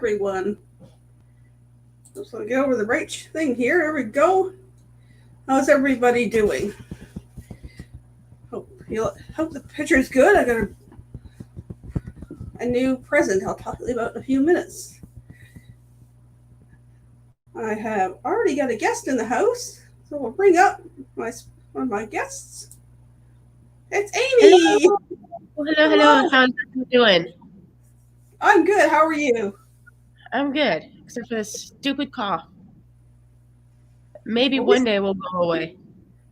everyone. So get over the right thing here. There we go. How's everybody doing? Hope the picture is good. I got a new present I'll talk about in a few minutes. I have already got a guest in the house, so we'll bring up one of my guests. It's Amy. Hello. How's you doing? I'm good. How are you? I'm good, except for this stupid cough. Maybe one day we'll go away.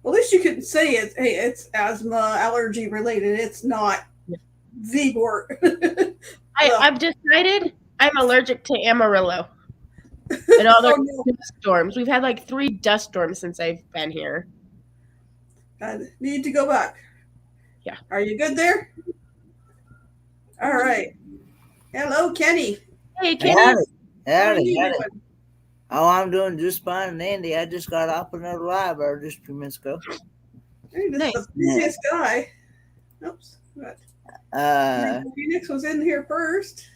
Well, at least you can say it's asthma, allergy related. It's not the word. I've decided I'm allergic to Amarillo and all the dust storms. We've had like 3 dust storms since I've been here. I need to go back. Yeah. Are you good there? All right. Hello, Kenny. Hey, Kenny. Howdy. Oh, I'm doing just fine and Andy. I just got off another live just a few minutes ago. Hey, this is the busiest guy. Oops. Phoenix was in here first.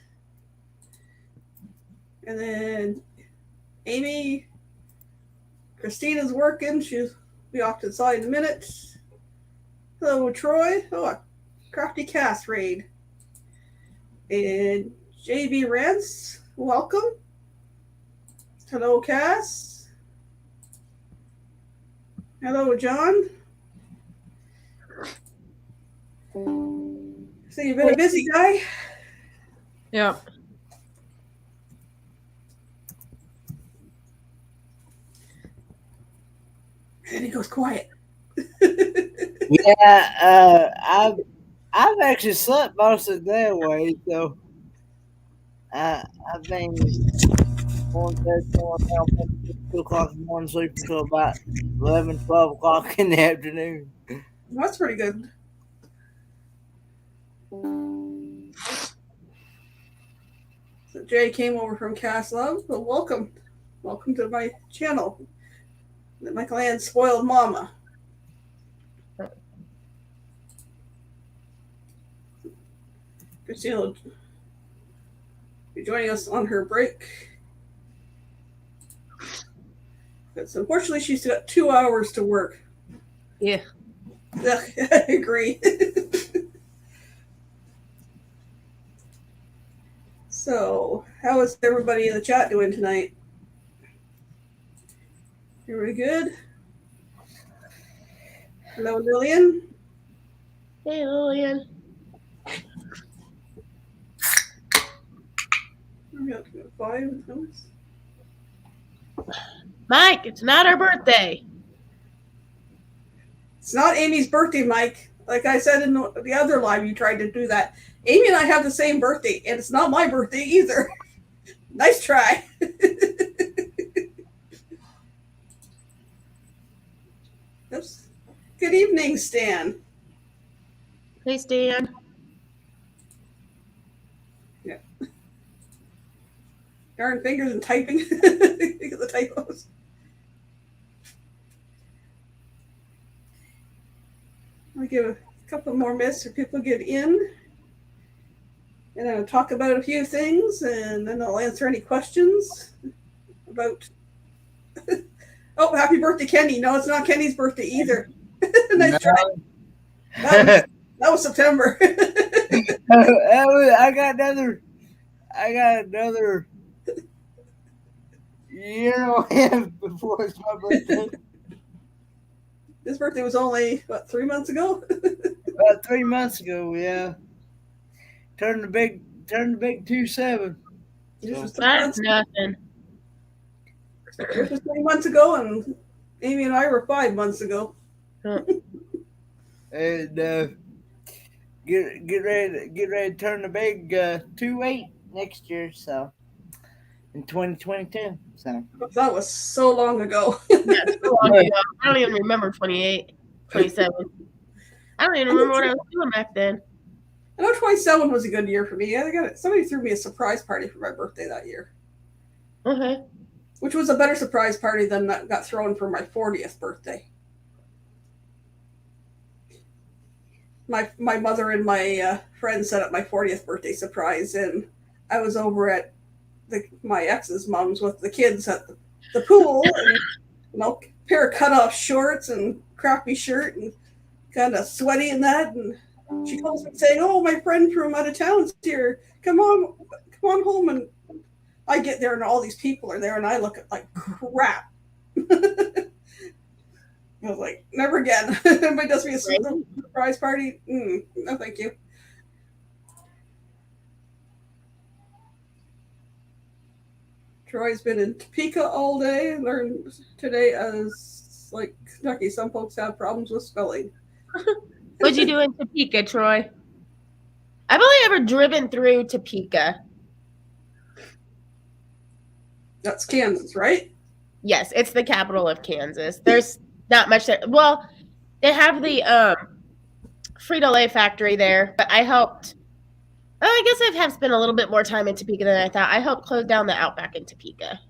And then Amy, Christina's working. She'll be off to the side in a minute. Hello, Troy. Oh, a crafty cast raid. And JB Rance, welcome. Hello, Cass. Hello, John. So you've been a busy guy? Yeah. And he goes quiet. Yeah, I've actually slept most of the day away, so I've been going to bed 2 o'clock in the morning, sleep until about 11, 12 o'clock in the afternoon. That's pretty good. So Jay came over from Cass Love. Well, welcome to my channel. My clan spoiled mama. Christina will be joining us on her break. Because unfortunately, she's got 2 hours to work. Yeah. I agree. So, how is everybody in the chat doing tonight? Everybody good? Hello, Lillian. Hey, Lillian. We got 5 numbers. Mike, it's not our birthday. It's not Amy's birthday, Mike. Like I said in the other live, you tried to do that. Amy and I have the same birthday, and it's not my birthday either. Nice try. Oops. Good evening, Stan. Hey, Stan. Yeah. Darn fingers and typing. Think of the typos. I'll give a couple more minutes for people to get in. And I'll talk about a few things, and then I'll answer any questions about... Oh, happy birthday, Kenny. No, it's not Kenny's birthday either. Nice try. That was September. I got another year and a half before it's my birthday. His birthday was only, 3 months ago? About 3 months ago, yeah. Turned the big 27. That's nothing. It was 3 months ago, and Amy and I were 5 months ago. And get ready to turn the big 28 next year, so in 2022. So that was so long ago. Yeah, so long ago. I don't even remember 28, 27. I don't even remember what I was doing back then. I know 27 was a good year for me. Somebody threw me a surprise party for my birthday that year. Okay. Which was a better surprise party than that got thrown for my 40th birthday. My mother and my friend set up my 40th birthday surprise, and I was over at my ex's mom's with the kids at the pool, and pair of cutoff shorts and crappy shirt and kind of sweaty and that. And she calls me saying, "Oh, my friend from out of town's here. Come on home." And I get there and all these people are there, and I look like crap. I was like, never again. Everybody does me a surprise party. No, thank you. Troy's been in Topeka all day. Learned today as like Kentucky, some folks have problems with spelling. What'd you do in Topeka, Troy? I've only ever driven through Topeka. That's Kansas, right? Yes, it's the capital of Kansas. There's not much there. Well, they have the Frito-Lay factory there, but I helped. I guess I've spent a little bit more time in Topeka than I thought. I helped close down the Outback in Topeka.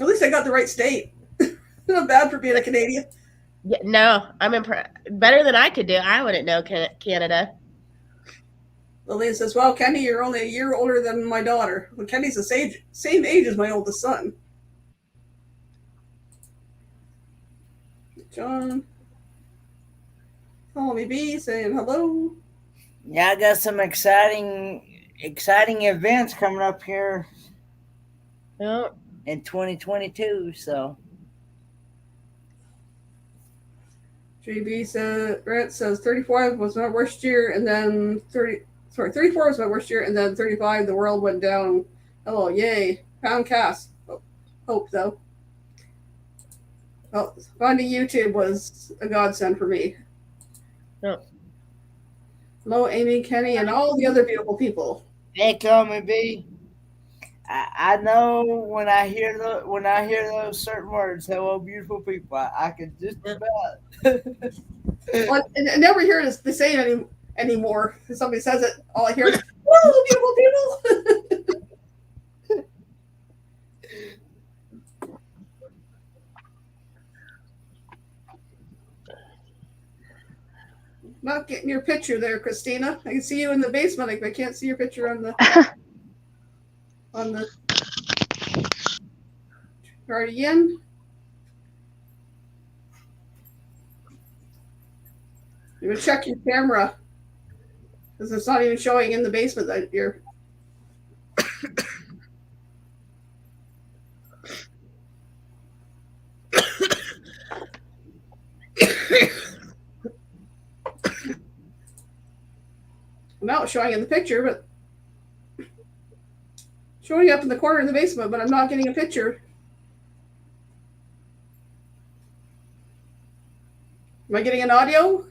At least I got the right state. Not bad for being a Canadian. Yeah, no, I'm impressed. Better than I could do. I wouldn't know Canada. Lillian says, "Well, Kenny, you're only a year older than my daughter." Well, Kenny's the same age as my oldest son. John. Call me B, saying hello. Yeah, I got some exciting events coming up here in 2022. So JB says, Brett says 35 was my worst year, and then 34 was my worst year, and then 35 the world went down. Hello, yay. Pound cast. Hope though. Well, finding YouTube was a godsend for me. Yep. Hello, Amy, Kenny, and all the other beautiful people. They call me B. I know when I hear those certain words, hello, beautiful people. I can just about. Well, I never hear it the same anymore. If somebody says it, all I hear is, "Hello, beautiful people." Not getting your picture there, Christina. I can see you in the basement. I can't see your picture on the Guardian. You would check your camera because it's not even showing in the basement that you're. Now it's showing in the picture, but showing up in the corner of the basement, but I'm not getting a picture. Am I getting an audio?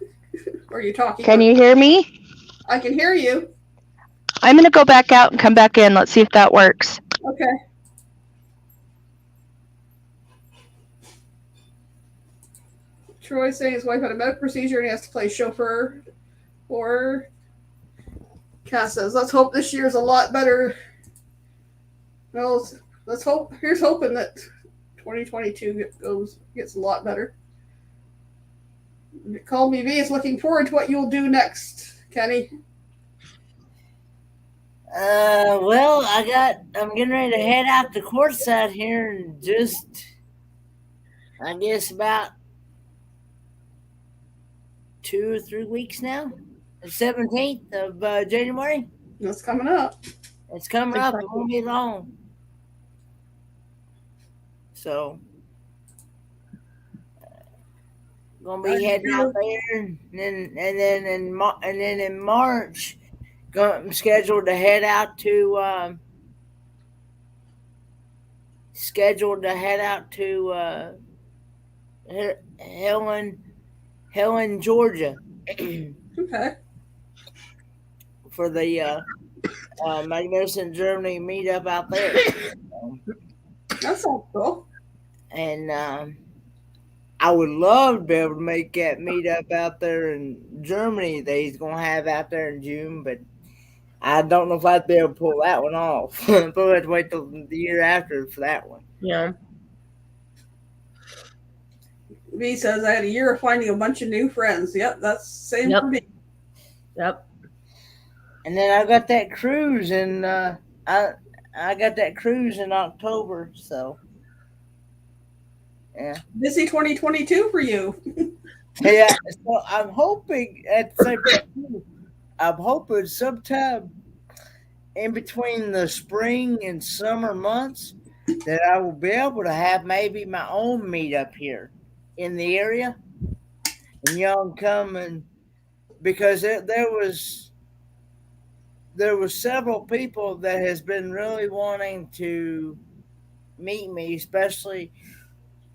Or are you talking? Can you hear me? I can hear you. I'm going to go back out and come back in. Let's see if that works. Okay. Troy saying his wife had a medical procedure and he has to play chauffeur. Or Cass says, let's hope this year's a lot better. Well, let's hope. Here's hoping that 2022 gets a lot better. Call me V is looking forward to what you'll do next, Kenny. Well, I'm getting ready to head out to courtside here in just, I guess, about 2 or 3 weeks now. The 17th of January. That's coming up. It's coming up. It won't be long. So, gonna be heading out there, and then in March, I'm scheduled to head out to Helen, Georgia. Okay. For the Magnificent Germany meetup out there. That sounds cool. And I would love to be able to make that meetup out there in Germany that he's going to have out there in June, but I don't know if I'd be able to pull that one off. But we'll have to wait till the year after for that one. Yeah. V says, I had a year of finding a bunch of new friends. Yep, that's same for me. Yep. And then I got that cruise, and I got that cruise in October, so yeah. Busy 2022 for you. Yeah, so I'm hoping at the same time, I'm hoping sometime in between the spring and summer months that I will be able to have maybe my own meetup here in the area, and y'all come and because there was several people that has been really wanting to meet me, especially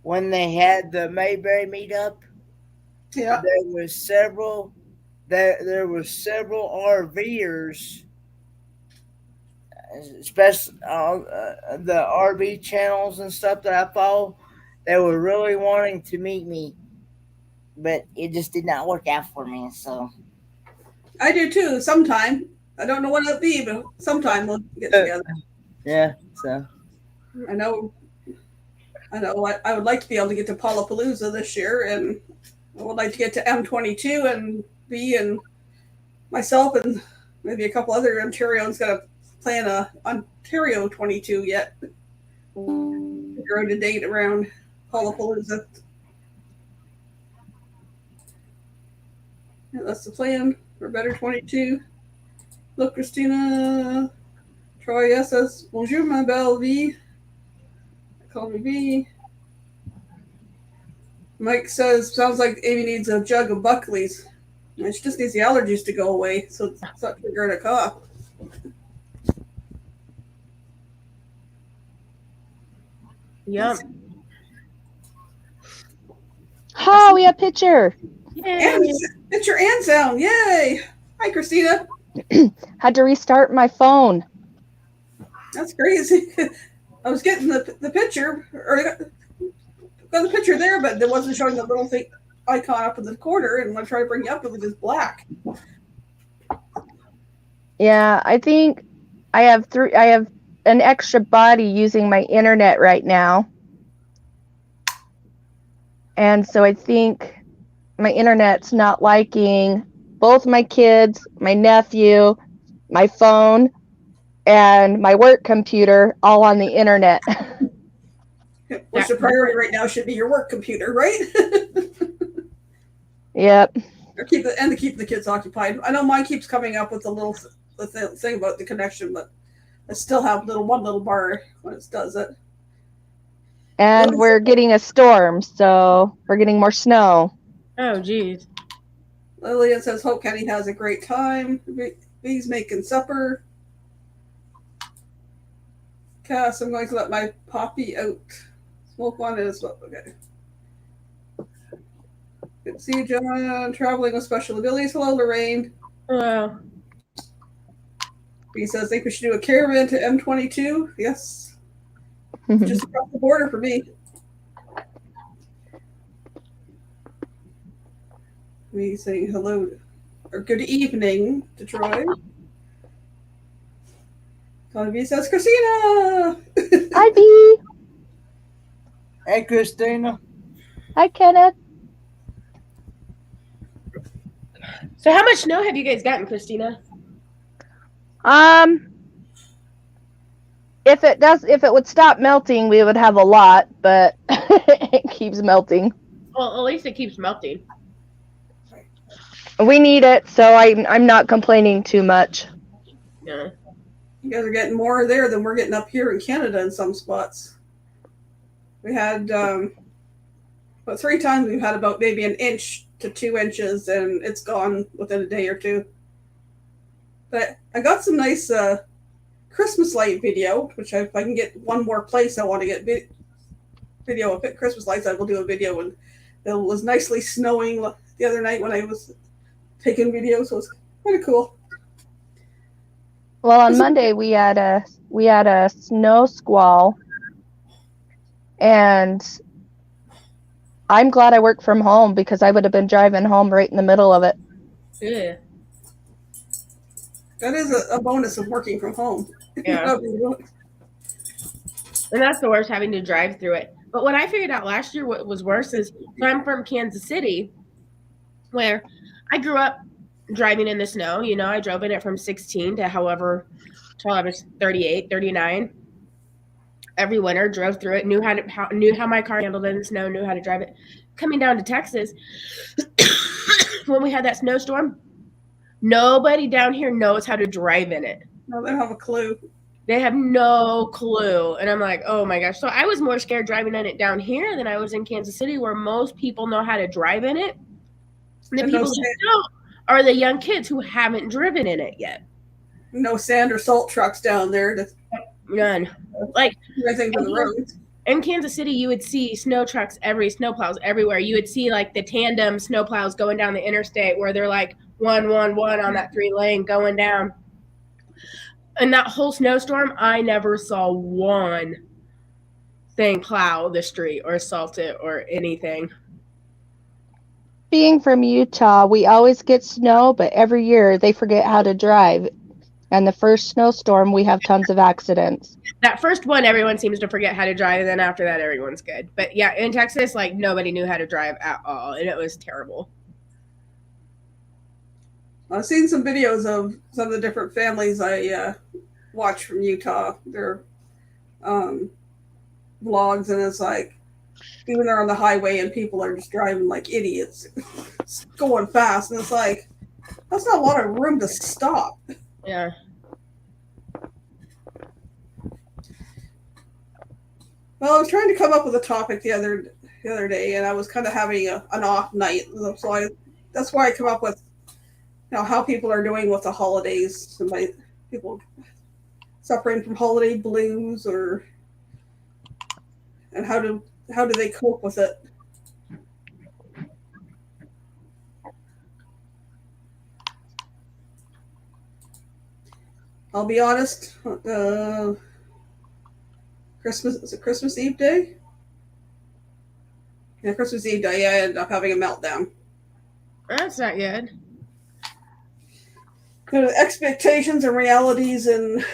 when they had the Mayberry meetup. Yeah. There was several RVers, especially the RV channels and stuff that I follow. They were really wanting to meet me, but it just did not work out for me. So I do too, sometime. I don't know when it'll be, but sometime we'll get together. yeah, so I know. I would like to be able to get to Palapalooza this year, and I would like to get to M22 and be and myself and maybe a couple other Ontarians got to plan a Ontario 22 yet. Figure out a date around Palapalooza. Yeah, that's the plan for Better 22. Look, Christina. Troy says, Bonjour, ma belle vie. Call me V. Mike says, sounds like Amy needs a jug of Buckley's. And she just needs the allergies to go away, so it's not triggering a cough. Yep. Oh, we have picture. And picture and sound. Yay. Hi, Christina. Had to restart my phone. That's crazy. I was getting the picture, or got the picture there, but it wasn't showing the little thing icon up in the corner, and when I try to bring you up, it was just black. Yeah, I think I have an extra body using my internet right now. And so I think my internet's not liking both my kids, my nephew, my phone, and my work computer all on the internet. Which the priority right now should be your work computer, right? Yep. Or keep the kids occupied. I know mine keeps coming up with the thing about the connection, but I still have one little bar when it does it. And we're getting a storm, so we're getting more snow. Oh, geez. Lillian says, hope Kenny has a great time. B's making supper. Cass, I'm going to let my poppy out. Smoke one is what, okay. Good to see you, John. Traveling with special abilities. Hello, Lorraine. Wow. B says, think we should do a caravan to M22. Yes. Just across the border for me. Me saying hello or good evening to Troy. Connie says, Christina! Hi, B. hey, Christina. Hi, Kenneth. So how much snow have you guys gotten, Christina? If it would stop melting, we would have a lot, but it keeps melting. Well, at least it keeps melting. We need it, so I'm not complaining too much. Yeah. You guys are getting more there than we're getting up here in Canada in some spots. We had, but 3 times we've had about maybe 1 inch to 2 inches, and it's gone within a day or two. But I got some nice Christmas light video, which if I can get one more place I want to get video of Christmas lights, I will do a video. And it was nicely snowing the other night when I was taking videos, so it was kind of cool. Well, on Monday we had a snow squall, and I'm glad I work from home because I would have been driving home right in the middle of it. Yeah. That is a bonus of working from home. Yeah. And that's the worst, having to drive through it. But what I figured out last year, what was worse is, so I'm from Kansas City, where I grew up driving in the snow. You know, I drove in it from 16 to however till I was 38, 39. Every winter, drove through it, knew how my car handled in the snow, knew how to drive it. Coming down to Texas, when we had that snowstorm, nobody down here knows how to drive in it. No, they don't have a clue. They have no clue. And I'm like, oh my gosh. So I was more scared driving in it down here than I was in Kansas City, where most people know how to drive in it. And the And people that don't are the young kids who haven't driven in it yet. No sand or salt trucks down there to None. Like do anything for the roads. in Kansas City, you would see snowplows everywhere. You would see like the tandem snowplows going down the interstate where they're like one on that 3-lane going down. And that whole snowstorm, I never saw one thing plow the street or salt it or anything. Being from Utah, we always get snow, but every year they forget how to drive. And the first snowstorm, we have tons of accidents. That first one, everyone seems to forget how to drive, and then after that, everyone's good. But yeah, in Texas, like nobody knew how to drive at all, and it was terrible. I've seen some videos of some of the different families I watch from Utah, their vlogs, and it's like, even they're on the highway and people are just driving like idiots, it's going fast, and it's like, that's not a lot of room to stop. Yeah. Well, I was trying to come up with a topic the other day, and I was kind of having an off night, so that's why I come up with, how people are doing with the holidays. People suffering from holiday blues, and how do they cope with it? I'll be honest. Christmas Eve day? Yeah, Christmas Eve day, I ended up having a meltdown. That's not good. The expectations and realities and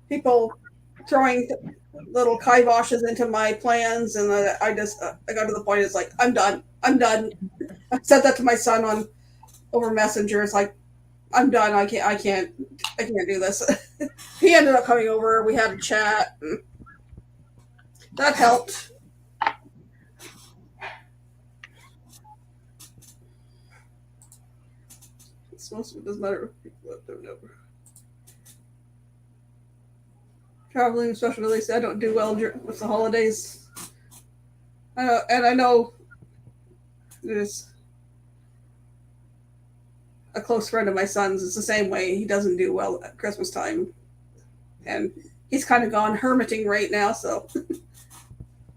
people throwing little kiboshes into my plans, and I got to the point, it's like, I'm done. I said that to my son over Messenger. It's like, I'm done. I can't do this. He ended up coming over. We had a chat, and that helped. Most of it doesn't matter if people left over. Traveling, special release. I don't do well with the holidays. And I know there's a close friend of my son's. It's the same way. He doesn't do well at Christmas time, and he's kind of gone hermiting right now. So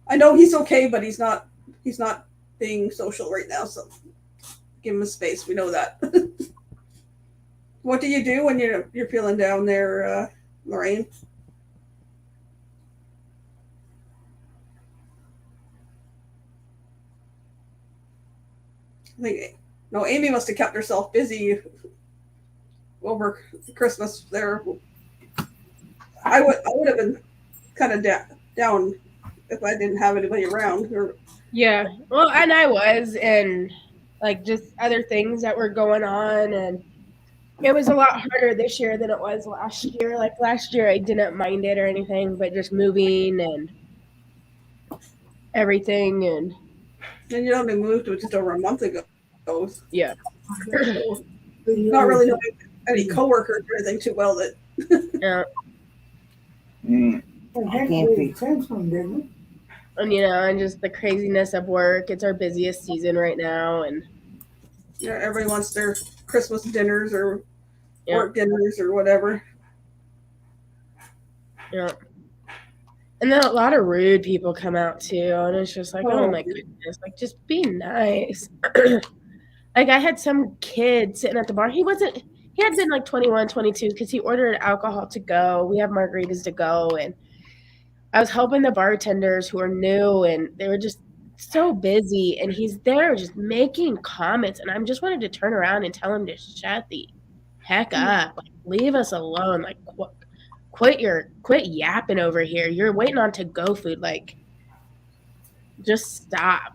I know he's okay, but he's not being social right now. So give him a space. We know that. What do you do when you're feeling down there, Lorraine? I think Amy must have kept herself busy over Christmas there. I would have been kind of down if I didn't have anybody around. Yeah, well, and I was, and like just other things that were going on, and it was a lot harder this year than it was last year. Like last year, I didn't mind it or anything, but just moving and everything, and you only moved just over a month ago. Yeah. Not really knowing any coworkers or anything too well that. Yeah. I can't be. And and just the craziness of work. It's our busiest season right now, and everybody wants their Christmas dinners or work dinners or whatever. Yeah. And then a lot of rude people come out too, and it's just like, oh my goodness, like just be nice. Like I had some kid sitting at the bar. He had been like 21, 22 because he ordered alcohol to go. We have margaritas to go, and I was helping the bartenders who are new, and they were just so busy, and he's there just making comments, and I just wanted to turn around and tell him to shut the heck up. Like, leave us alone. Like, quit yapping over here. You're waiting on to-go food. Like, just stop.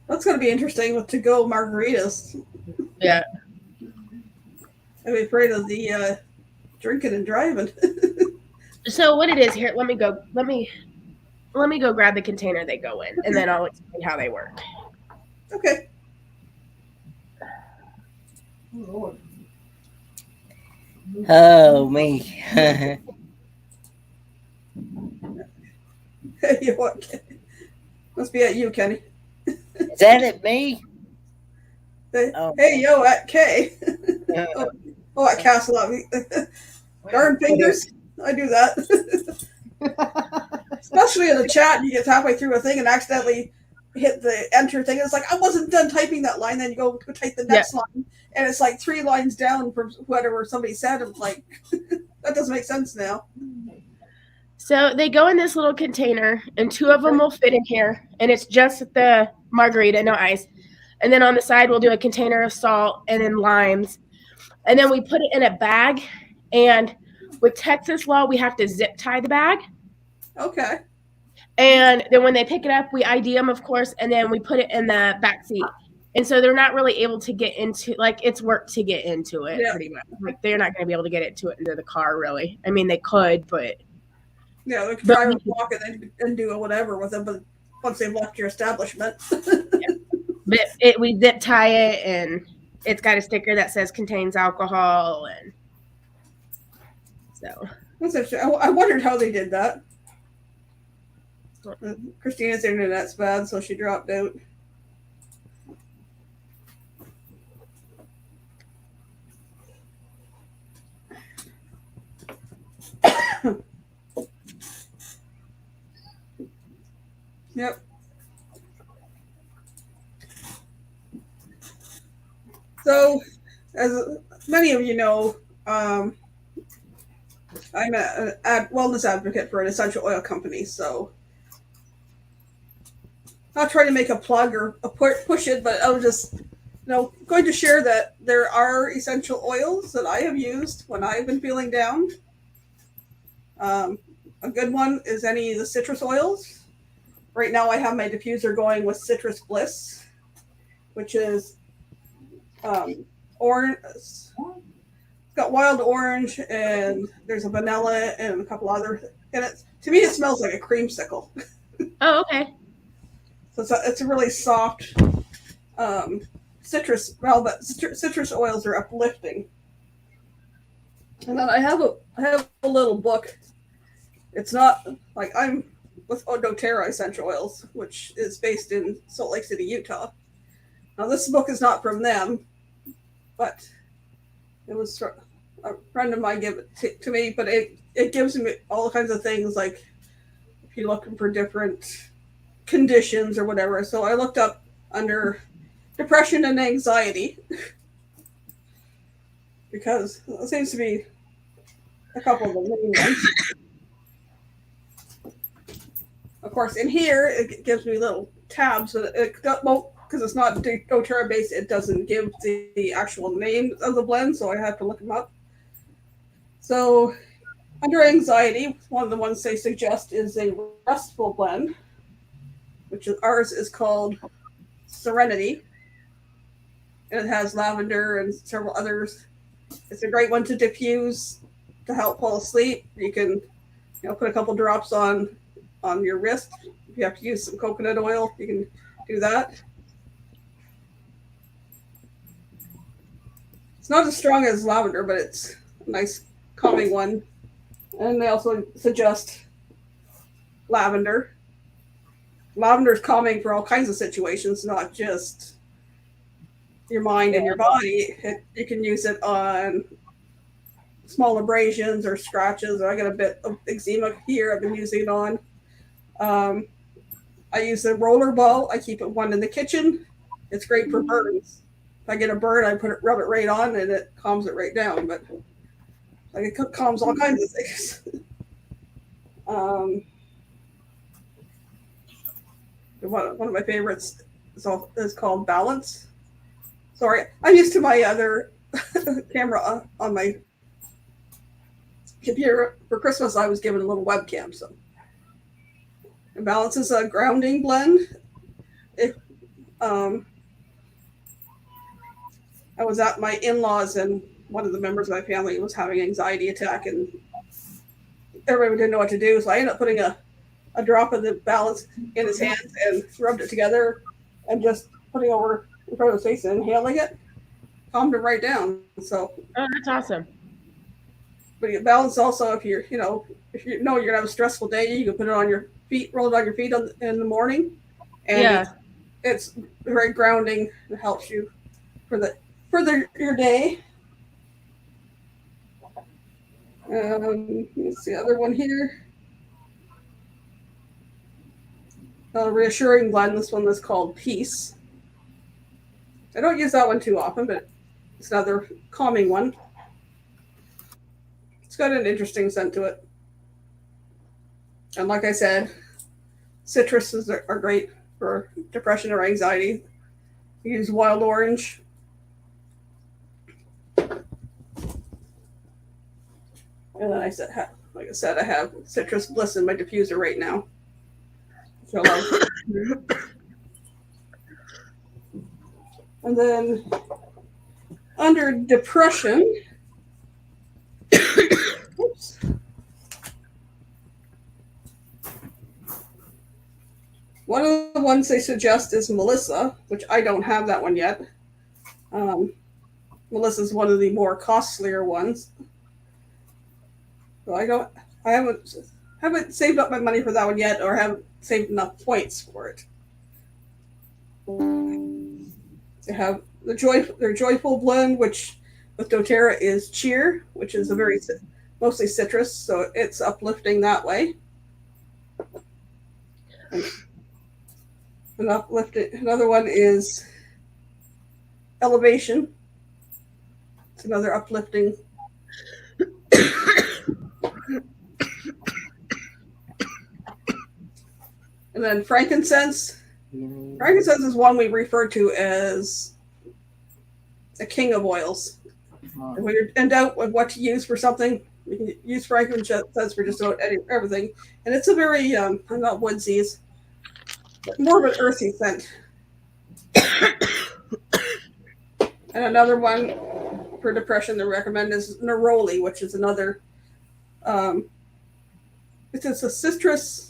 That's going to be interesting with to-go margaritas. Yeah. I'd be afraid of the drinking and driving. So what it is here? Let me go grab the container they go in, and then I'll explain how they work. Okay. Oh, Lord. Oh, me. Hey, what? Must be at you, Kenny. Is that at me? Hey, Oh. hey, yo, at K. Oh, at Castle. Darn fingers. I do that. Especially in the chat, you get halfway through a thing and accidentally hit the enter thing. It's like, I wasn't done typing that line. Then you go type the next line, and it's like 3 lines down from whatever somebody said. I'm like, that doesn't make sense now. So they go in this little container, and 2 of them will fit in here, and it's just the margarita, no ice. And then on the side, we'll do a container of salt and then limes. And then we put it in a bag, and with Texas law, we have to zip tie the bag. Okay. And then when they pick it up, we ID them, of course, and then we put it in the back seat. And so they're not really able to get into, like, it's work to get into it, pretty much. Like, they're not going to be able to get into the car, really. I mean, they could, but... Yeah, they could drive a block and do whatever with it, but once they've left your establishment. But we zip tie it, and it's got a sticker that says contains alcohol, and so... That's interesting. I wondered how they did that. Christina's internet's bad, so she dropped out. Yep. So, as many of you know, I'm a wellness advocate for an essential oil company, so not trying to make a plug or push it, but I was just, going to share that there are essential oils that I have used when I've been feeling down. A good one is any of the citrus oils. Right now I have my diffuser going with Citrus Bliss, which is orange. It's got wild orange, and there's a vanilla and a couple other in it. To me, it smells like a creamsicle. Oh, okay. So it's a really soft citrus. Well, but citrus oils are uplifting. And then I have a little book. It's not like I'm with doTERRA Essential Oils, which is based in Salt Lake City, Utah. Now, this book is not from them, but it was a friend of mine gave it to me. But it gives me all kinds of things, like if you're looking for different conditions or whatever. So I looked up under depression and anxiety because it seems to be a couple of the main ones. Of course, in here, it gives me little tabs. Because it's not doTERRA based, it doesn't give the actual name of the blend, so I have to look them up. So, under anxiety, one of the ones they suggest is a restful blend, which ours is called Serenity. And it has lavender and several others. It's a great one to diffuse to help fall asleep. You can, put a couple drops on your wrist. If you have to use some coconut oil, you can do that. It's not as strong as lavender, but it's a nice calming one. And they also suggest lavender. Lavender is calming for all kinds of situations, not just your mind and your body. You can use it on small abrasions or scratches. I got a bit of eczema here I've been using it on. I use a roller ball. I keep one in the kitchen. It's great for burns. If I get a burn, I rub it right on, and it calms it right down. But it calms all kinds of things. One of my favorites is called Balance. Sorry, I'm used to my other camera on my computer. For Christmas, I was given a little webcam, so. And Balance is a grounding blend. I was at my in-laws, and one of the members of my family was having an anxiety attack, and everybody didn't know what to do. So I ended up putting a drop of the balance in his hands and rubbed it together and just putting it over in front of his face and inhaling it, calmed him right down. So, Oh, that's awesome. but balance also, if you're, if you know you're gonna have a stressful day, you can put it on your feet, roll it on your feet in the morning, and Yeah. it's very grounding. It helps you for your day. Let's see, other one here. Reassuring blend. This one is called Peace. I don't use that one too often, but it's another calming one. It's got an interesting scent to it. And like I said, citruses are great for depression or anxiety. You use wild orange. And then like I said, I have citrus bliss in my diffuser right now. So and then under depression, oops. One of the ones they suggest is Melissa, which I don't have that one yet. Melissa is one of the more costlier ones. So I haven't saved up my money for that one yet, or haven't saved enough points for it. They have their joyful blend, which with doTERRA is cheer, which is a very mostly citrus, so it's uplifting that way. Another one is elevation. It's another uplifting. And then frankincense. Frankincense is one we refer to as a king of oils. And when you're in doubt with what to use for something, you can use frankincense for just about everything. And it's a very, not woodsy, but more of an earthy scent. And another one for depression to recommend is neroli, which is another, it's a citrus.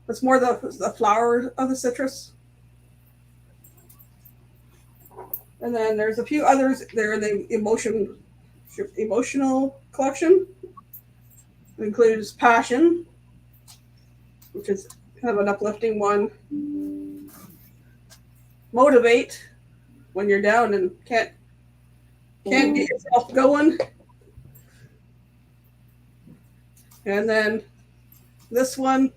It's more the flower of the citrus. And then there's a few others there in the emotional collection. It includes passion, which is kind of an uplifting one. Motivate, when you're down and can't get yourself going. And then this one,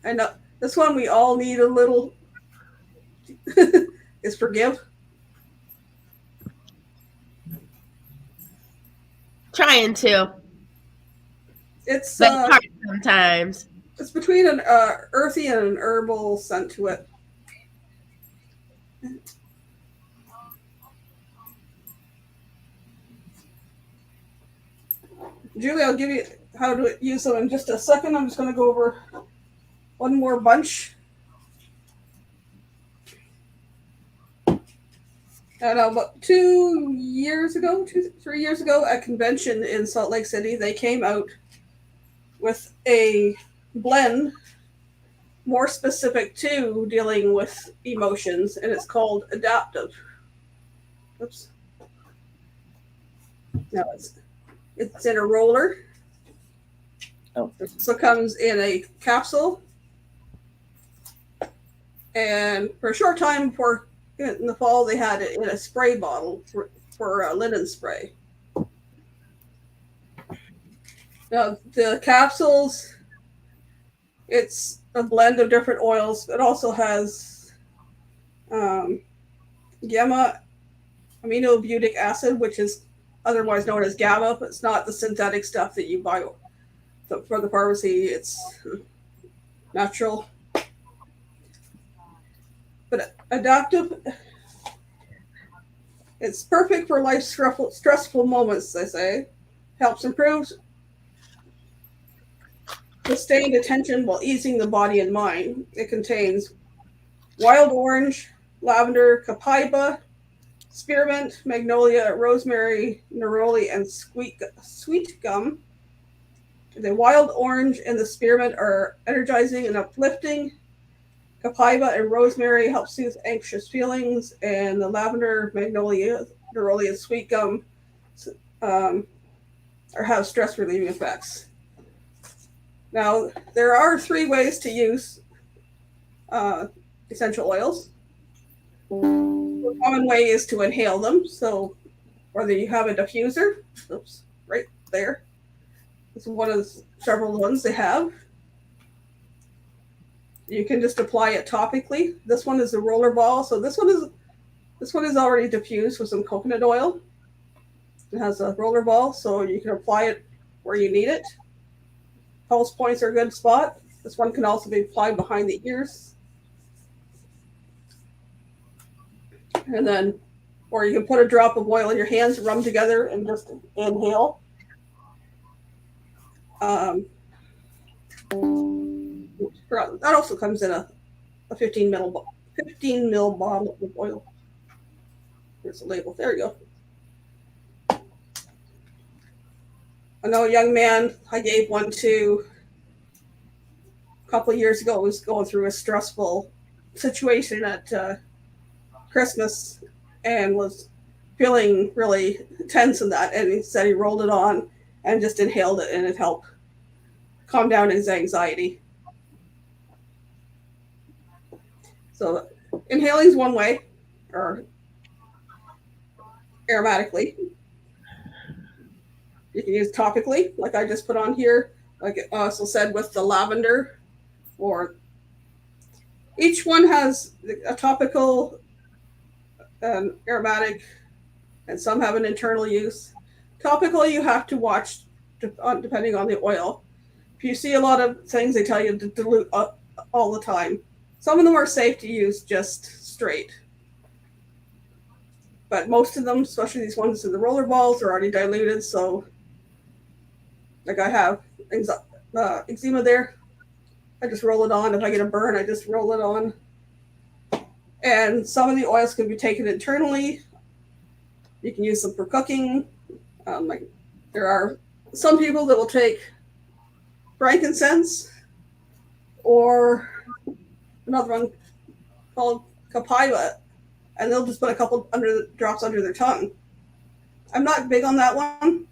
I know this one we all need a little is forgive. Trying to. It's hard sometimes. It's between an earthy and an herbal scent to it. Julie, I'll give you how to use them in just a second. I'm just going to go over one more bunch. And about 3 years ago, at convention in Salt Lake City, they came out with a blend more specific to dealing with emotions, and it's called Adaptive. Oops. No, it's in a roller. Oh. So it comes in a capsule. And for a short time before in the fall, they had it in a spray bottle for linen spray. Now, the capsules, it's a blend of different oils. It also has gamma aminobutyric acid, which is otherwise known as GABA, but it's not the synthetic stuff that you buy for the pharmacy. It's natural. But Adaptive, it's perfect for life's stressful moments, they say. Helps improve sustained attention while easing the body and mind. It contains wild orange, lavender, copaiba, spearmint, magnolia, rosemary, neroli, and sweet gum. The wild orange and the spearmint are energizing and uplifting. Copaiba and rosemary help soothe anxious feelings, and the lavender, magnolia, neroli, and sweet gum or have stress relieving effects. Now, there are 3 ways to use essential oils. The common way is to inhale them. So, whether you have a diffuser, oops, right there. It's one of several ones they have. You can just apply it topically. This one is a roller ball. So this one is already diffused with some coconut oil. It has a roller ball, so you can apply it where you need it. Pulse points are a good spot. This one can also be applied behind the ears. And then, or you can put a drop of oil in your hands, rub them together, and just inhale. That also comes in a 15 ml bottle of oil. Here's the label. There you go. I know a young man I gave one to a couple of years ago, was going through a stressful situation at Christmas and was feeling really tense in that. And he said he rolled it on and just inhaled it, and it helped calm down his anxiety. So inhaling is one way, or aromatically. You can use topically, like I just put on here. Like it also said with the lavender, or each one has a topical, aromatic, and some have an internal use. Topical, you have to watch depending on the oil. If you see a lot of things, they tell you to dilute all the time. Some of them are safe to use just straight. But most of them, especially these ones in the roller balls, are already diluted. So, like I have eczema there, I just roll it on. If I get a burn, I just roll it on. And some of the oils can be taken internally. You can use them for cooking. Like there are some people that will take frankincense, or another one called copaiba, and they'll just put a couple drops under their tongue. I'm not big on that one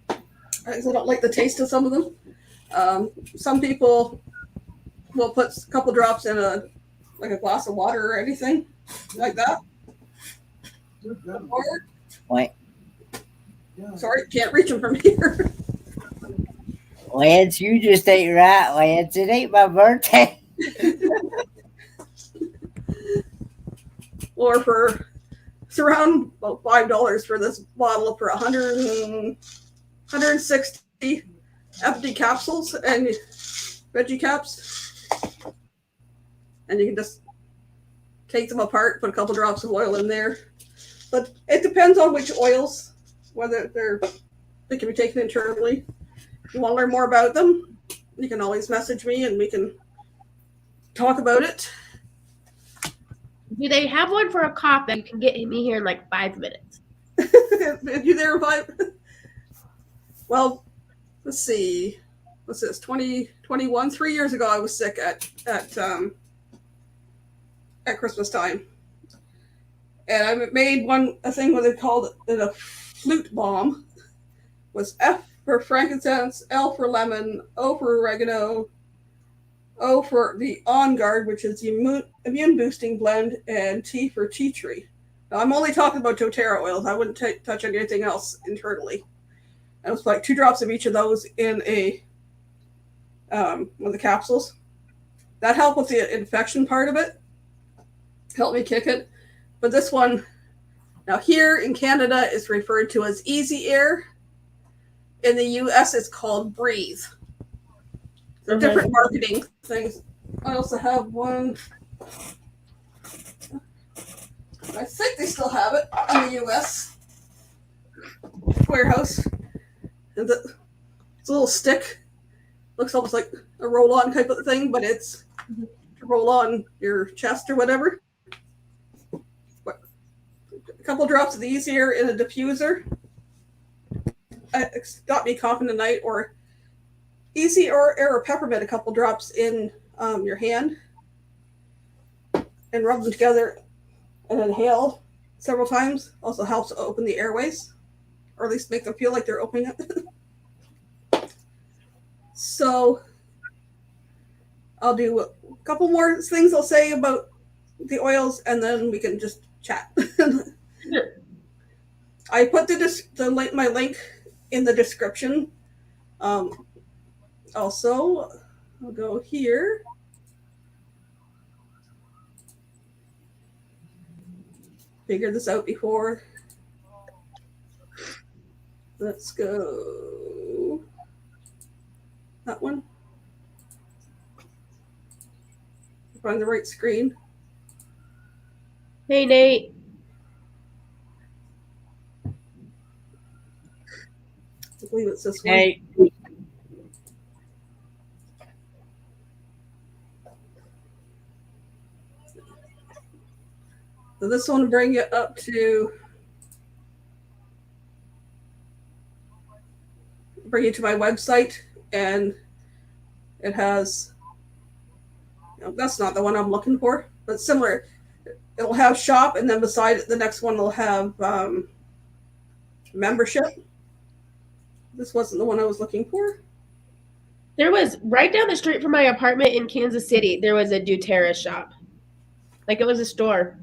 because I don't like the taste of some of them. Some people will put a couple drops in a glass of water or anything like that. Or, Wait. sorry, can't reach them from here. Lance, you just ain't right, Lance. It ain't my birthday. Or for it's around about $5 for this bottle for 160 empty capsules and veggie caps, and you can just take them apart, put a couple drops of oil in there. But it depends on which oils, whether they can be taken internally. If you want to learn more about them, you can always message me and we can talk about it. Do they have one for a cough that you can get me here in like 5 minutes? If you're there in 5, well, let's see, what's this? 2021, 3 years ago, I was sick at Christmas time, and I made a thing where they called it a flute bomb. It was F for frankincense, L for lemon, O for oregano, O for the On Guard, which is the immune boosting blend, and T for tea tree. Now, I'm only talking about doTERRA oils. I wouldn't touch anything else internally. And it was like 2 drops of each of those in one of the capsules. That helped with the infection part of it. Helped me kick it. But this one, now here in Canada, is referred to as Easy Air. In the US, it's called Breathe. They're different marketing things. I also have one. I think they still have it in the US warehouse. And it's a little stick. Looks almost like a roll-on type of thing, but it's to roll on your chest or whatever. couple drops of the Easy Air in a diffuser. It got me coughing tonight. Or Easy Air or peppermint, a couple drops in your hand and rub them together and inhale several times. Also helps open the airways, or at least make them feel like they're opening it. So I'll do a couple more things I'll say about the oils, and then we can just chat. Sure. I put my link in the description. Also, I'll go here. Figured this out before. Let's go. That one. Find the right screen. Hey, Nate. I believe it's this one. Hey, So this one will bring you up to my website, and it has, that's not the one I'm looking for, but similar. It'll have shop, and then beside it, the next one will have membership. This wasn't the one I was looking for. There was right down the street from my apartment in Kansas City, there was a doTERRA shop. Like it was a store.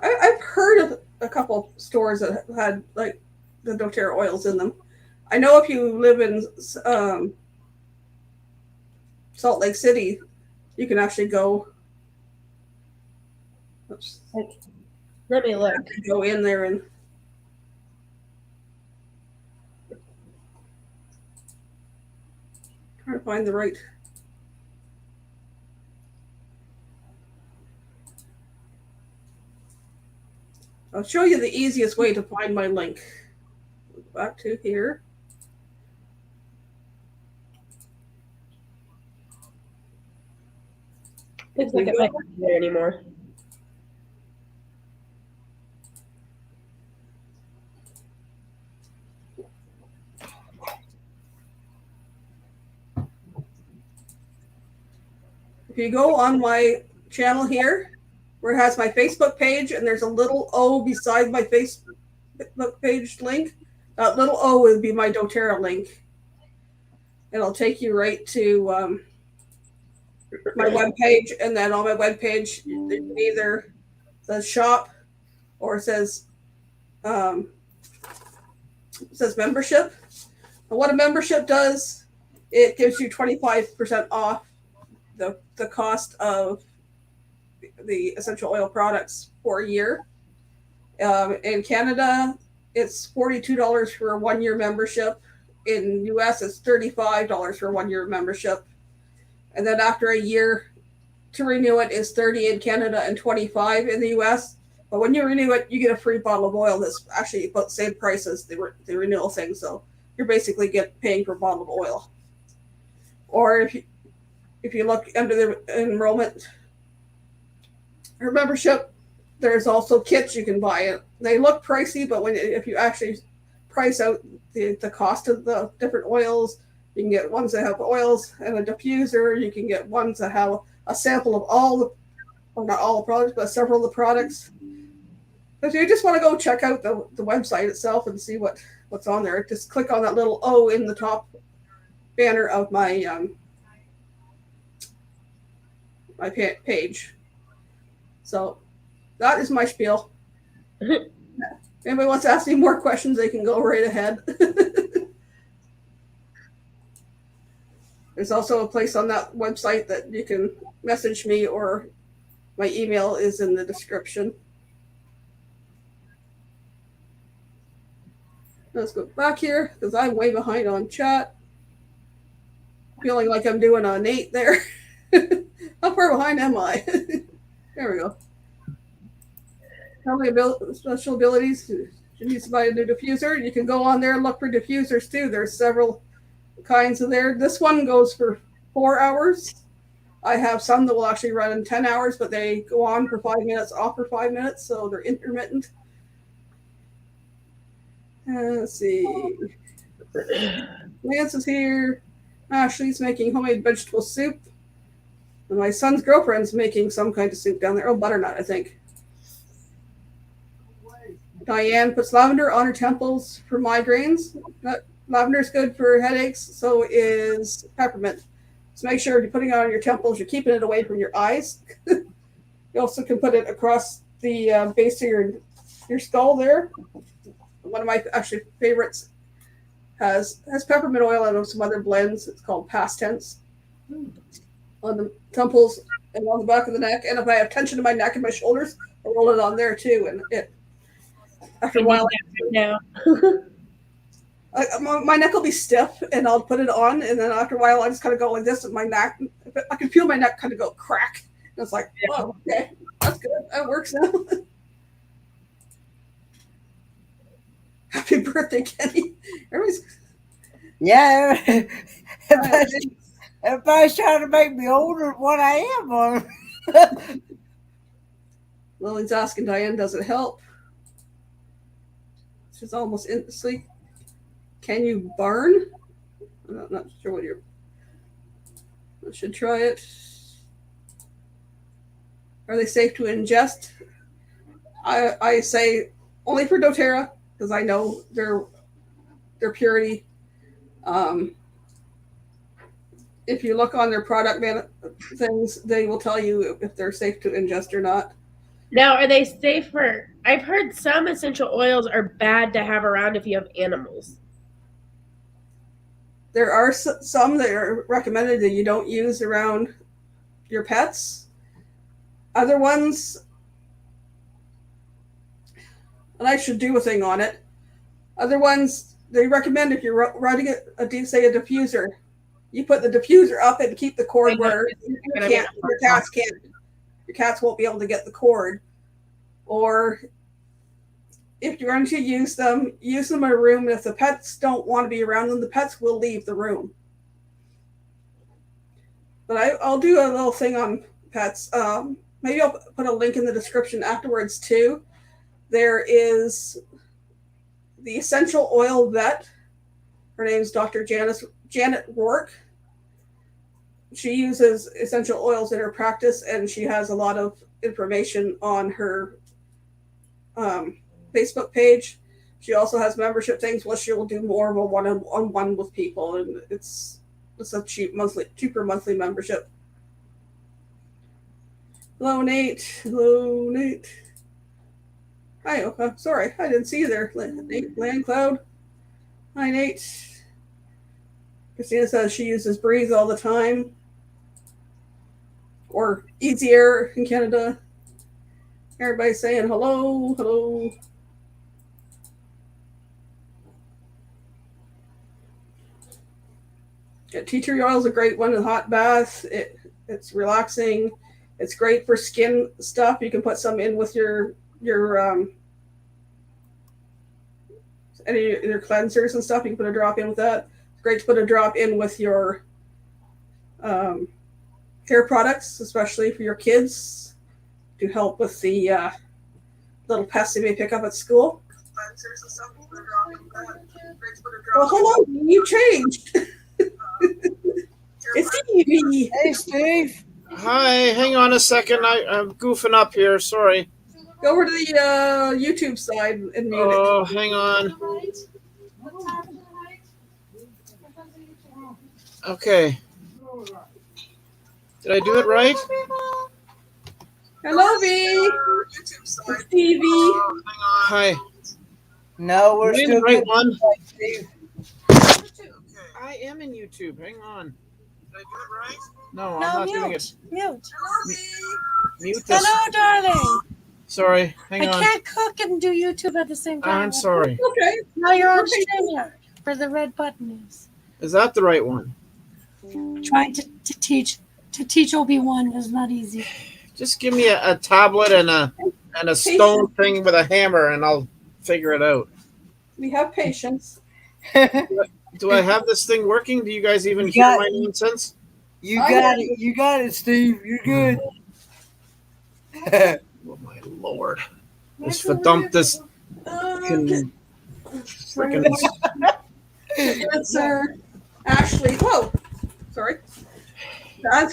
I've heard of a couple stores that had like the doTERRA oils in them. I know if you live in Salt Lake City, you can actually go. Oops, Let me look. go in there and try to find the right. I'll show you the easiest way to find my link. Back to here. Looks like it might not be there anymore. If you go on my channel here, where it has my Facebook page, and there's a little O beside my Facebook page link, that little O would be my doTERRA link. It'll take you right to my web page, and then on my web page, it either says shop or it says membership. And what a membership does, it gives you 25% off the cost of the essential oil products for a year. In Canada, it's $42 for a 1-year membership. In US, it's $35 for a 1-year membership. And then after a year, to renew it is $30 in Canada and $25 in the US. But when you renew it, you get a free bottle of oil that's actually about the same price as the renewal thing. So you're basically paying for a bottle of oil. Or if you look under the enrollment or membership, there's also kits you can buy. They look pricey, but if you actually price out the cost of the different oils, you can get ones that have oils and a diffuser. You can get ones that have a sample of not all the products, but several of the products. If you just want to go check out the website itself and see what's on there, just click on that little O in the top banner of my my page. So that is my spiel. If anybody wants to ask me more questions, they can go right ahead. There's also a place on that website that you can message me, or my email is in the description. Let's go back here because I'm way behind on chat. Feeling like I'm doing a Nate there. How far behind am I? There we go. How many special abilities? You need to buy a new diffuser. You can go on there and look for diffusers too. There's several kinds of there. This one goes for 4 hours. I have some that will actually run in 10 hours, but they go on for 5 minutes, off for 5 minutes, so they're intermittent. Let's see. Lance is here. Ashley's making homemade vegetable soup. And my son's girlfriend's making some kind of soup down there. Oh, butternut, I think. Diane puts lavender on her temples for migraines. Lavender is good for headaches, so is peppermint. So make sure if you're putting it on your temples, you're keeping it away from your eyes. You also can put it across the base of your skull there. One of my actually favorites has peppermint oil and some other blends. It's called Past Tense. On the temples and on the back of the neck. And if I have tension in my neck and my shoulders, I roll it on there too. And it after a while, my neck will be stiff, and I'll put it on, and then after a while, I just kind of go like this with my neck. I can feel my neck kind of go crack. And it's like, oh, okay, that's good. That works now. Happy birthday, Kenny! Everybody's everybody's trying to make me older than what I am. Lily's asking Diane, does it help? She's almost in sleep. Can you burn? I'm not sure what you're. I should try it. Are they safe to ingest? I say only for doTERRA because I know their purity. If you look on their product things, they will tell you if they're safe to ingest or not. Now, are they safe for? I've heard some essential oils are bad to have around if you have animals. There are some that are recommended that you don't use around your pets. Other ones, and I should do a thing on it. Other ones, they recommend if you're running a diffuser, you put the diffuser up and keep the cord where your cats won't be able to get the cord. Or if you're going to use them in a room. If the pets don't want to be around them, the pets will leave the room. But I'll do a little thing on pets. Maybe I'll put a link in the description afterwards too. There is the essential oil vet. Her name's Dr. Janet Rourke. She uses essential oils in her practice, and she has a lot of information on her Facebook page. She also has membership things where she'll do more of a one-on-one with people, and it's a cheaper monthly membership. Hello, Nate. Hello, Nate. Hi, okay. Sorry, I didn't see you there, Nate. Land Cloud. Hi, Nate. Christina says she uses Breathe all the time. Or Easy Air in Canada. Everybody's saying hello, hello. Yeah, tea tree oil is a great one. A hot bath. It's relaxing. It's great for skin stuff. You can put some in with your any of your cleansers and stuff. You can put a drop in with that. It's great to put a drop in with your hair products, especially for your kids, to help with the little pests they may pick up at school. Well, hello, you changed. It's Stevie. Hey, Steve. Hi, hang on a second. I'm goofing up here. Sorry. Go over to the YouTube side and mute it. Oh, hang on. Okay. Did I do it right? Hello, V. Stevie. Hi. No, we're Am I in still the right good. one? Steve. I am in YouTube. Hang on. Did I do it right? No, I'm No, not mute. doing it. Mute. Mute this. Hello, darling. Sorry. Hang I on. can't cook and do YouTube at the same time. I'm sorry. Okay. Now you're on StreamYard where the red button is. Is that the right one? Trying to teach Obi-Wan is not easy. Just give me a tablet and a stone thing with a hammer, and I'll figure it out. We have patience. Do I have this thing working? Do you guys even hear my nonsense? You got it. You got it, Steve. You're good. Oh my lord! Just to dump this freaking. Answer Ashley. Whoa, sorry.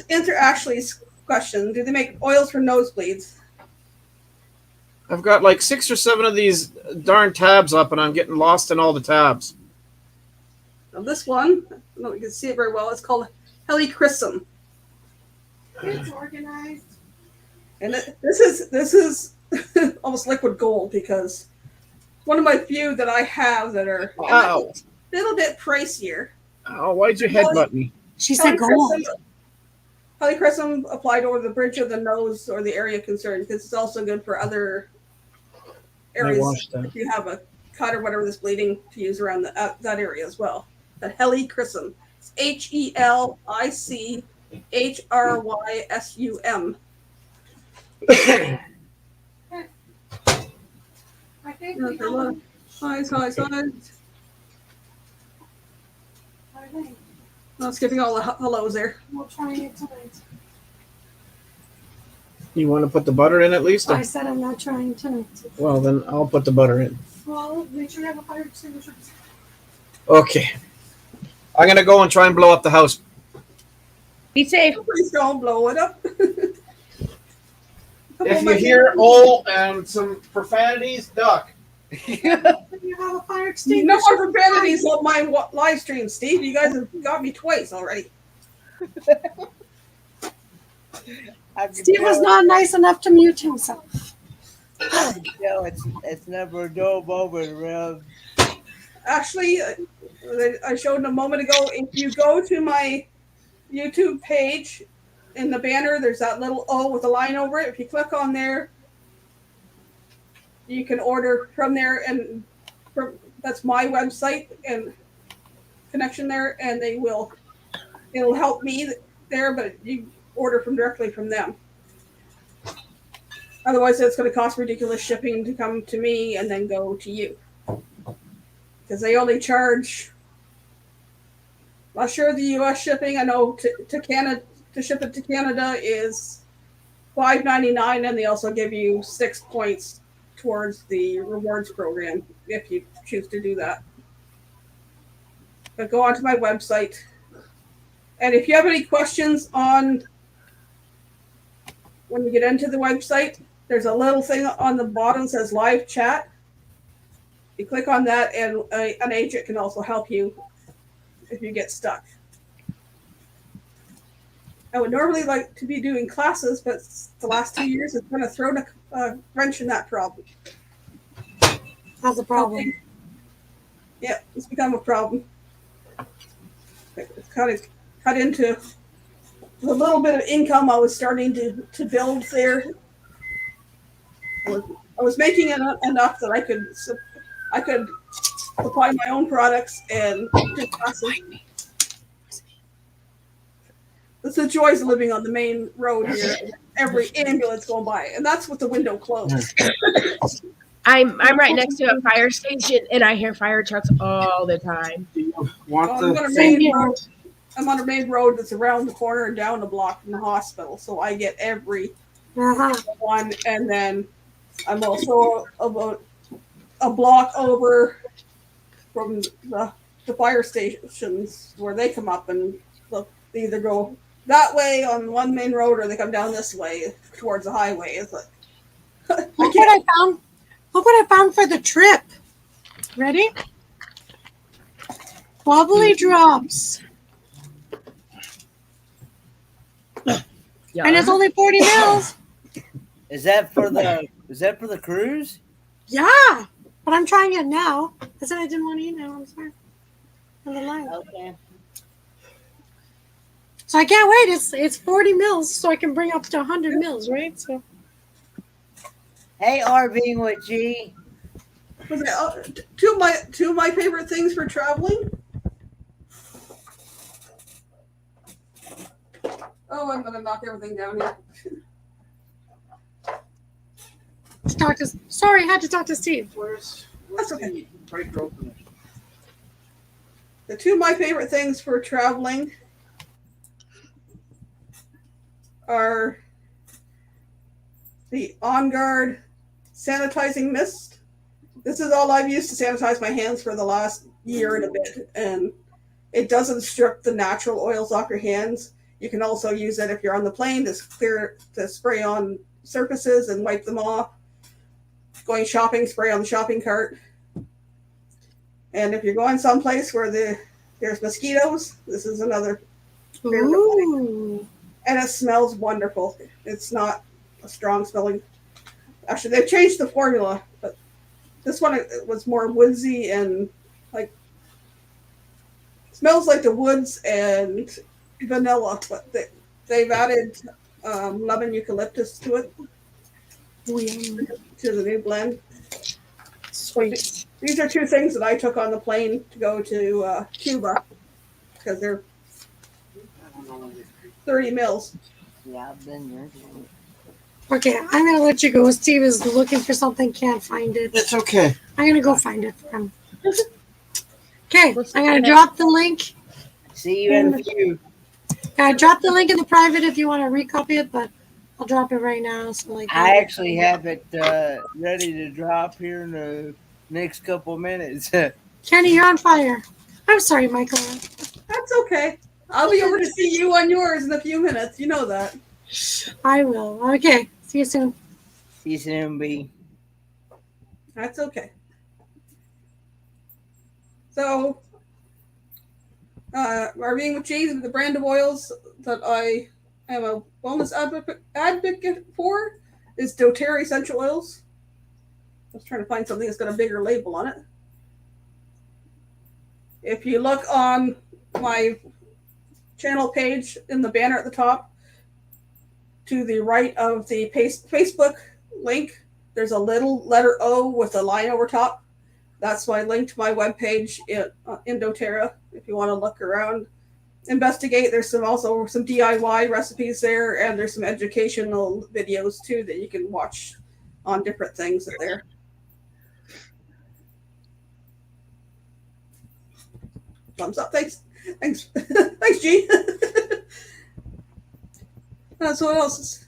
Answer Ashley's question. Do they make oils for nosebleeds? I've got like 6 or 7 of these darn tabs up, and I'm getting lost in all the tabs. Now this one, I don't know if you can see it very well. It's called Helichrysum. It's organized. And this is almost liquid gold because one of my few that I have that are Ow! a little bit pricier. Oh, why'd you headbutt me? She said gold. Helichrysum applied over the bridge of the nose or the area concerned because it's also good for other areas. washed that. If you have a cut or whatever that's bleeding, to use around that area as well. The Helichrysum. It's HELICHRYSUM. I think Size. I think Not skipping all the hellos there. we'll try it tonight. You want to put the butter in at least? I said I'm not trying tonight. Well, then I'll put the butter in. Well, make sure you have a fire extinguisher. Okay. I'm going to go and try and blow up the house. Be safe. Please don't blow it up. If you hear "oh" and some profanities, duck. You have a fire extinguisher. No more profanities on my live stream, Steve. You guys have got me twice already. Steve was not nice enough to mute himself. No, it's never a dull moment around. Actually, I showed a moment ago. If you go to my YouTube page, in the banner, there's that little O with a line over it. If you click on there, you can order from there, and that's my website and connection there, and it'll help me there, but you order directly from them. Otherwise, it's going to cost ridiculous shipping to come to me and then go to you, because they only charge. Not sure the U.S. shipping. I know to Canada. To ship it to Canada is $5.99, and they also give you 6 points towards the rewards program if you choose to do that. But go onto my website, and if you have any questions on when you get into the website, there's a little thing on the bottom that says live chat. You click on that, and an agent can also help you if you get stuck. I would normally like to be doing classes, but the last 2 years has kind of thrown a wrench in that problem. That's a problem. Yeah, it's become a problem. It's kind of cut into the little bit of income I was starting to build there. I was making enough that I could supply my own products and do classes. It's the joys of living on the main road here. Every ambulance going by, and that's with the window closed. I'm right next to a fire station, and I hear fire trucks all the time. I'm on a main road that's around the corner and down the block from the hospital, so I get every one. And then I'm also about a block over from the fire stations where they come up, and they either go that way on one main road or they come down this way towards the highway. It's like Look what I found. Look what I found for the trip. Ready? Bubbly drops. Yeah. And it's only 40 mils. Is that for the cruise? Yeah. But I'm trying it now. I said I didn't want to eat now. I'm sorry. On the line. Okay. So I can't wait. It's 40 mils, so I can bring up to 100 mils, right? So. Hey, RB with G. was it, two of my favorite things for traveling. Oh, I'm gonna knock everything down here. Sorry, I had to talk to Steve. That's okay. The two of my favorite things for traveling are the On Guard Sanitizing Mist. This is all I've used to sanitize my hands for the last year and a bit, and it doesn't strip the natural oils off your hands. You can also use it if you're on the plane to spray on surfaces and wipe them off. Going shopping, spray on the shopping cart. And if you're going someplace where there's mosquitoes, this is another favorite thing. Ooh. And it smells wonderful. It's not a strong smelling. Actually, they've changed the formula, but this one it was more woodsy and like smells like the woods and vanilla, but they've added lemon eucalyptus to it, Yum. to the new blend. Sweet. These are two things that I took on the plane to go to Cuba because they're 30 mils. Yeah, I've been there. Okay, I'm gonna let you go. Steve is looking for something, can't find it. It's okay. I'm gonna go find it for him. Okay, I'm gonna drop the link. See you in a few. I dropped the link in the private if you want to recopy it, but I'll drop it right now. So like, I actually have it ready to drop here in the next couple of minutes. Kenny, you're on fire. I'm sorry, Michael. That's okay. I'll be over to see you on yours in a few minutes. You know that. I will. Okay, see you soon. See you soon, B. That's okay. So, RVing with Cheese, the brand of oils that I am a wellness advocate for is doTERRA essential oils. I was trying to find something that's got a bigger label on it. If you look on my channel page in the banner at the top, to the right of the Facebook link, there's a little letter O with a line over top. That's my link to my webpage in doTERRA. If you want to look around, investigate. There's also some DIY recipes there, and there's some educational videos too that you can watch on different things that there. Thumbs up. Thanks. Thanks, G. So what else?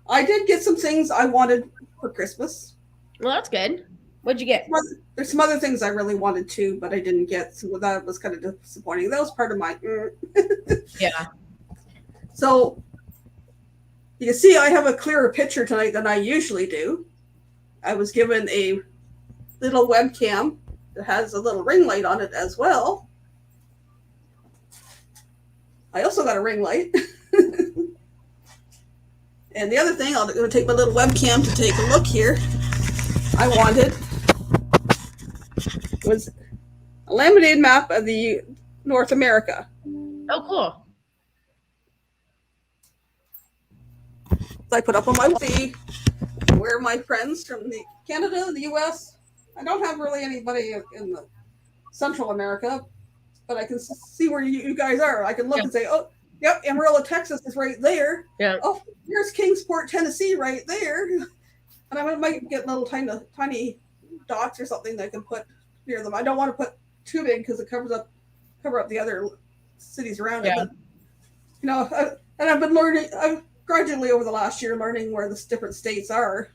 I did get some things I wanted for Christmas. Well, that's good. What'd you get? There's some other things I really wanted too, but I didn't get. So that was kind of disappointing. That was part of my. Yeah. So you can see I have a clearer picture tonight than I usually do. I was given a little webcam that has a little ring light on it as well. I also got a ring light. And the other thing, I'm going to take my little webcam to take a look here. I wanted was a laminated map of the North America. Oh, cool. So I put up on my website where my friends from Canada, the U.S. I don't have really anybody in the Central America, but I can see where you guys are. I can look and say, oh, yep, Amarillo, Texas is right there. Yeah. Oh, here's Kingsport, Tennessee right there. And I might get little tiny dots or something that I can put near them. I don't want to put too big because it cover up the other cities around it. But, you know, and I've been learning. I've gradually over the last year learning where the different states are,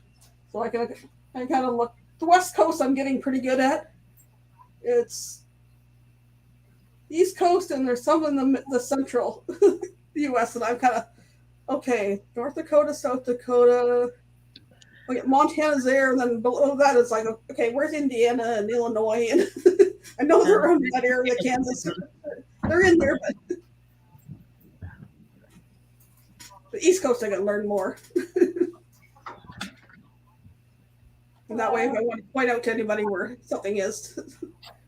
so I kind of look. The West Coast I'm getting pretty good at. It's East Coast and there's some in the central U.S. and I'm kind of okay. North Dakota, South Dakota. Like Montana's there, and then below that is like, okay, where's Indiana and Illinois? And I know they're around that area, Kansas. They're in there, but the East Coast I got to learn more. And that way, if I want to point out to anybody where something is,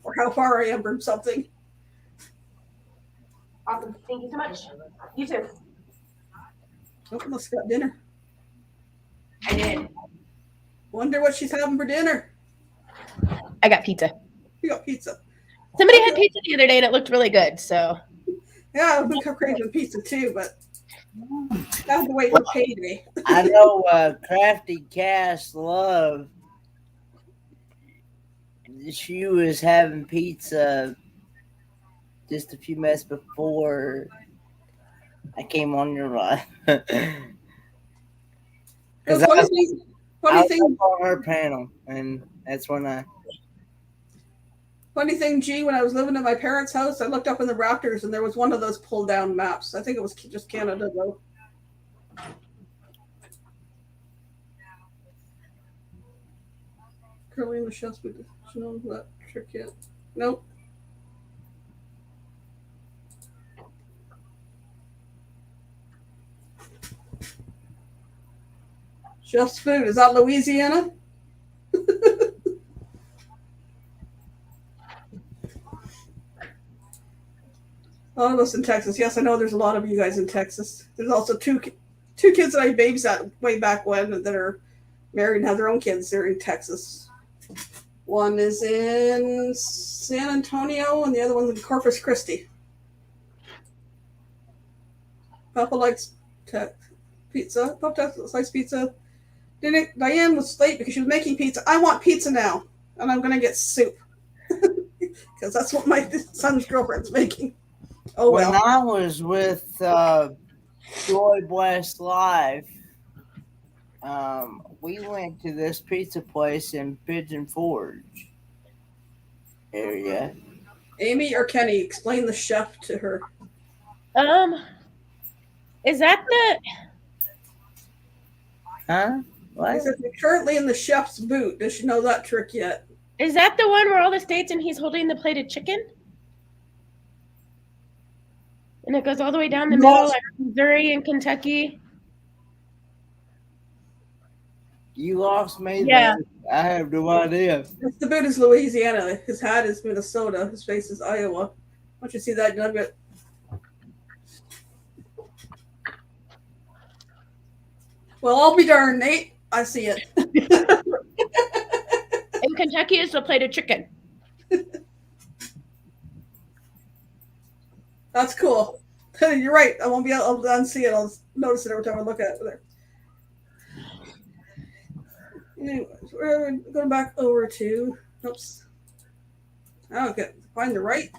or how far I am from something. Awesome. Thank you so much. You too. Oh, must have got dinner. I did. Wonder what she's having for dinner. I got pizza. You got pizza. Somebody had pizza the other day and it looked really good. So Yeah, I've been craving pizza too, but I have to wait for payday. I know Crafty Cass Love. She was having pizza just a few minutes before I came on your live. The Because I funny was, thing, I funny was thing, up on her panel, and that's when I. funny thing, G. When I was living in my parents' house, I looked up in the rafters, and there was one of those pull-down maps. I think it was just Canada, though. Curly Michelle Spoon. She knows that trick yet? Nope. Chef's Food. Is that Louisiana? A lot of us in Texas. Yes, I know there's a lot of you guys in Texas. There's also two kids that I babysat way back when that are married and have their own kids. They're in Texas. One is in San Antonio and the other one's in Corpus Christi. Papa likes pizza. Papa likes pizza. Diane was late because she was making pizza. I want pizza now, and I'm gonna get soup because that's what my son's girlfriend's making. Oh When well. I was with Joy Blast Live, we went to this pizza place in Pigeon Forge area. Amy or Kenny, explain the chef to her. Is that the? Huh? What? He says you're currently in the chef's boot. Does she know that trick yet? Is that the one where all the states and he's holding the plated chicken? And it goes all the way down the middle, like Missouri and Kentucky. You lost me Yeah. there. I have no idea. The boot is Louisiana. His hat is Minnesota. His face is Iowa. Once you see that nugget. Well, I'll be darned, Nate. I see it. In Kentucky is the plated chicken. That's cool. You're right. I won't be able to unsee it. I'll notice it every time I look at it there. Anyways, we're going back over to. Oops. Okay, find the right.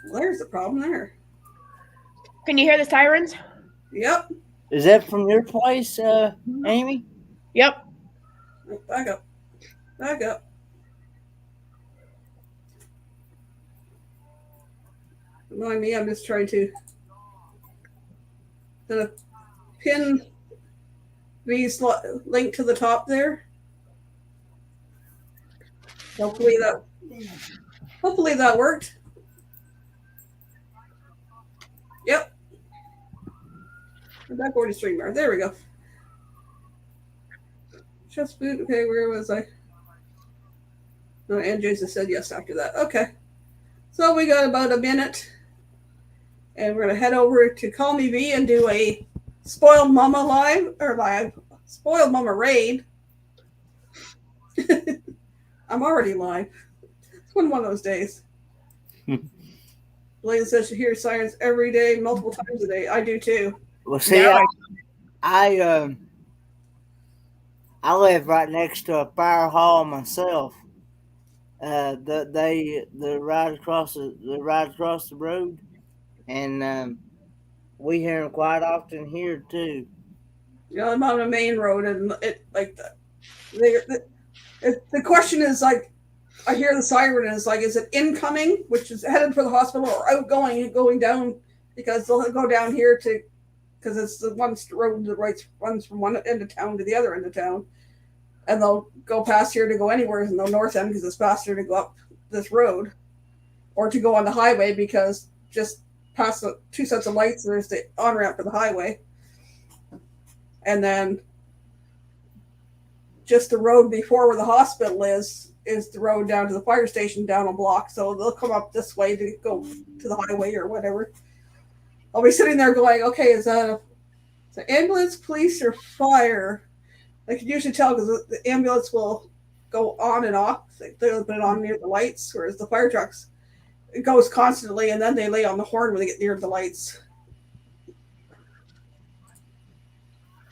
Well, there's the problem there. Can you hear the sirens? Yep. Is that from your place, Amy? Yep. Back up. Back up. Remind me, I'm just trying to pin these link to the top there. Hopefully that worked. Yep. Back over to StreamYard. There we go. Just boot. Okay, where was I? No, and Jason said yes after that. Okay. So we got about a minute. And we're going to head over to Call Me V and do a Spoiled Mama Spoiled Mama raid. I'm already live. It's one of those days. Blaine says she hears sirens every day, multiple times a day. I do too. Well, see, No. I live right next to a fire hall myself. They're right across the road, and we hear them quite often here too. Yeah, I'm on a main road, and it like the question is like, I hear the siren, and it's like, is it incoming, which is headed for the hospital, or outgoing, going down, because they'll go down here because it's the one road that runs from one end of town to the other end of town, and they'll go past here to go anywhere in the north end because it's faster to go up this road, or to go on the highway because just past the two sets of lights there's the on ramp for the highway, and then just the road before where the hospital is the road down to the fire station down a block. So they'll come up this way to go to the highway or whatever. I'll be sitting there going, okay, is that an ambulance, police, or fire? I can usually tell because the ambulance will go on and off. They'll put it on near the lights, whereas the fire trucks, it goes constantly, and then they lay on the horn when they get near the lights.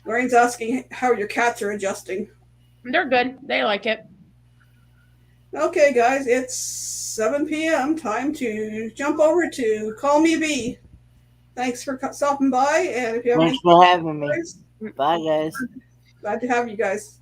Lorraine's asking how your cats are adjusting. They're good. They like it. Okay, guys, it's 7 p.m. Time to jump over to Call Me Bee. Thanks for stopping by, and if you have Thanks any for having me. questions, Bye, guys. glad to have you guys.